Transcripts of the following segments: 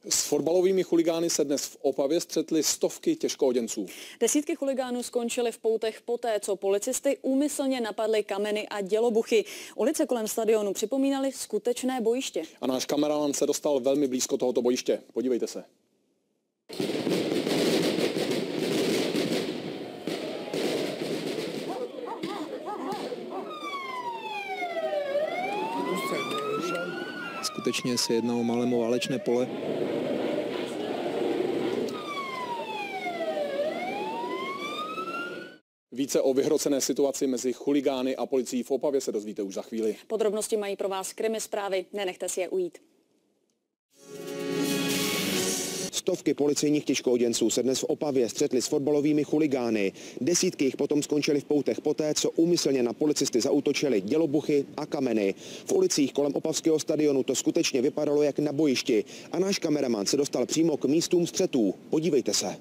S fotbalovými chuligány se dnes v Opavě střetly stovky těžkooděnců. Desítky chuligánů skončily v poutech poté, co policisty úmyslně napadly kameny a dělobuchy. Ulice kolem stadionu připomínaly skutečné bojiště. A náš kameraman se dostal velmi blízko tohoto bojiště. Podívejte se. Skutečně se jedná o málem válečné pole. Více o vyhrocené situaci mezi chuligány a policií v Opavě se dozvíte už za chvíli. Podrobnosti mají pro vás Krimi zprávy, nenechte si je ujít. Stovky policejních těžkooděnců se dnes v Opavě střetly s fotbalovými chuligány. Desítky jich potom skončily v poutech poté, co úmyslně na policisty zaútočili dělobuchy a kameny. V ulicích kolem opavského stadionu to skutečně vypadalo jak na bojišti a náš kameraman se dostal přímo k místům střetů. Podívejte se.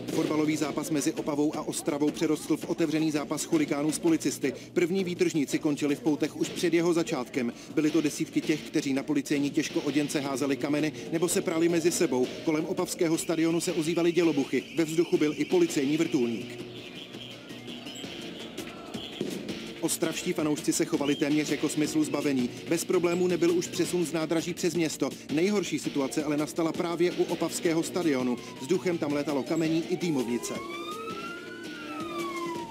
Fotbalový zápas mezi Opavou a Ostravou přerostl v otevřený zápas chuligánů s policisty. První výtržníci končili v poutech už před jeho začátkem. Byly to desítky těch, kteří na policejní těžkooděnce házeli kameny nebo se prali mezi sebou. Kolem opavského stadionu se ozývaly dělobuchy. Ve vzduchu byl i policejní vrtulník. Ostravští fanoušci se chovali téměř jako smyslu zbavení. Bez problémů nebyl už přesun z nádraží přes město. Nejhorší situace ale nastala právě u opavského stadionu. Vzduchem tam létalo kamení i dýmovnice.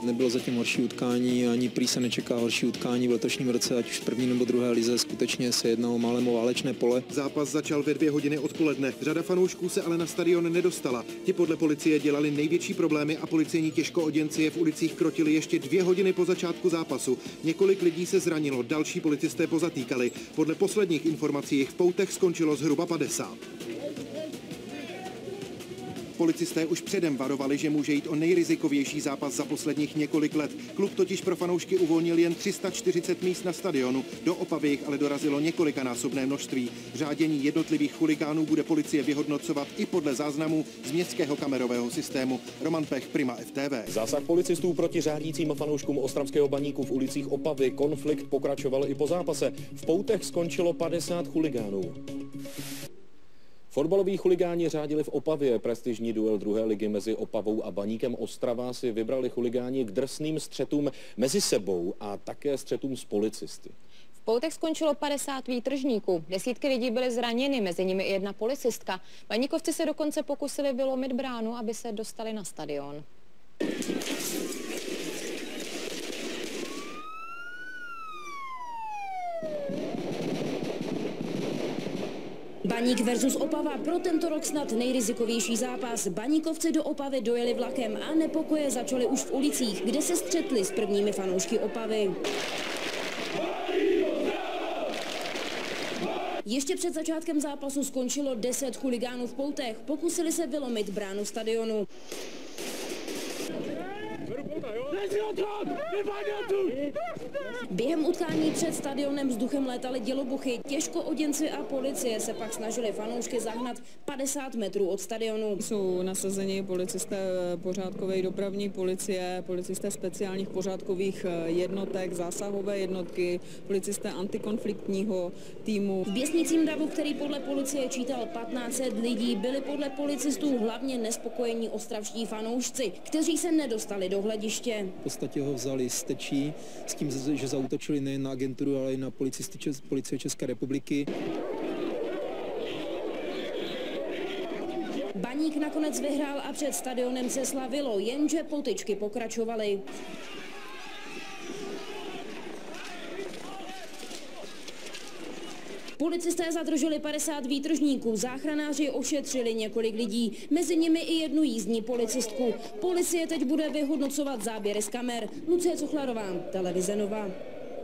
Nebylo zatím horší utkání, ani prý se nečeká horší utkání v letošním roce, ať už v první nebo druhé lize. Skutečně se jedná o málem válečné pole. Zápas začal ve 2 hodiny odpoledne. Řada fanoušků se ale na stadion nedostala. Ti podle policie dělali největší problémy a policejní těžkooděnci je v ulicích krotili ještě 2 hodiny po začátku zápasu. Několik lidí se zranilo, další policisté pozatýkali. Podle posledních informací jich v poutech skončilo zhruba 50. Policisté už předem varovali, že může jít o nejrizikovější zápas za posledních několik let. Klub totiž pro fanoušky uvolnil jen 340 míst na stadionu. Do Opavy jich ale dorazilo několikanásobné množství. Řádění jednotlivých chuligánů bude policie vyhodnocovat i podle záznamů z městského kamerového systému. Roman Pech, Prima FTV. Zásah policistů proti řádícím fanouškům ostravského Baníku v ulicích Opavy. Konflikt pokračoval i po zápase. V poutech skončilo 50 chuligánů. Fotbaloví chuligáni řádili v Opavě. Prestižní duel druhé ligy mezi Opavou a Baníkem Ostrava si vybrali chuligáni k drsným střetům mezi sebou a také střetům s policisty. V poutech skončilo 50 výtržníků. Desítky lidí byly zraněny, mezi nimi i jedna policistka. Baníkovci se dokonce pokusili vylomit bránu, aby se dostali na stadion. Baník versus Opava, pro tento rok snad nejrizikovější zápas. Baníkovci do Opavy dojeli vlakem a nepokoje začaly už v ulicích, kde se střetli s prvními fanoušky Opavy. Ještě před začátkem zápasu skončilo 10 chuligánů v poutech. Pokusili se vylomit bránu stadionu. Během utkání před stadionem vzduchem létaly dělobuchy. Těžkooděnci a policie se pak snažili fanoušky zahnat 50 metrů od stadionu. Jsou nasazeni policisté pořádkové dopravní policie, policisté speciálních pořádkových jednotek, zásahové jednotky, policisté antikonfliktního týmu. V běsnicím davu, který podle policie čítal 1500 lidí, byli podle policistů hlavně nespokojení ostravští fanoušci, kteří se nedostali do hlediště. V podstatě ho vzali z Tečí s tím, že zaútočili nejen na agenturu, ale i na policie České republiky. Baník nakonec vyhrál a před stadionem se slavilo, jenže potyčky pokračovaly. Policisté zadrželi 50 výtržníků, záchranáři ošetřili několik lidí, mezi nimi i jednu jízdní policistku. Policie teď bude vyhodnocovat záběry z kamer. Lucie Cuchlarová, Televize Nova.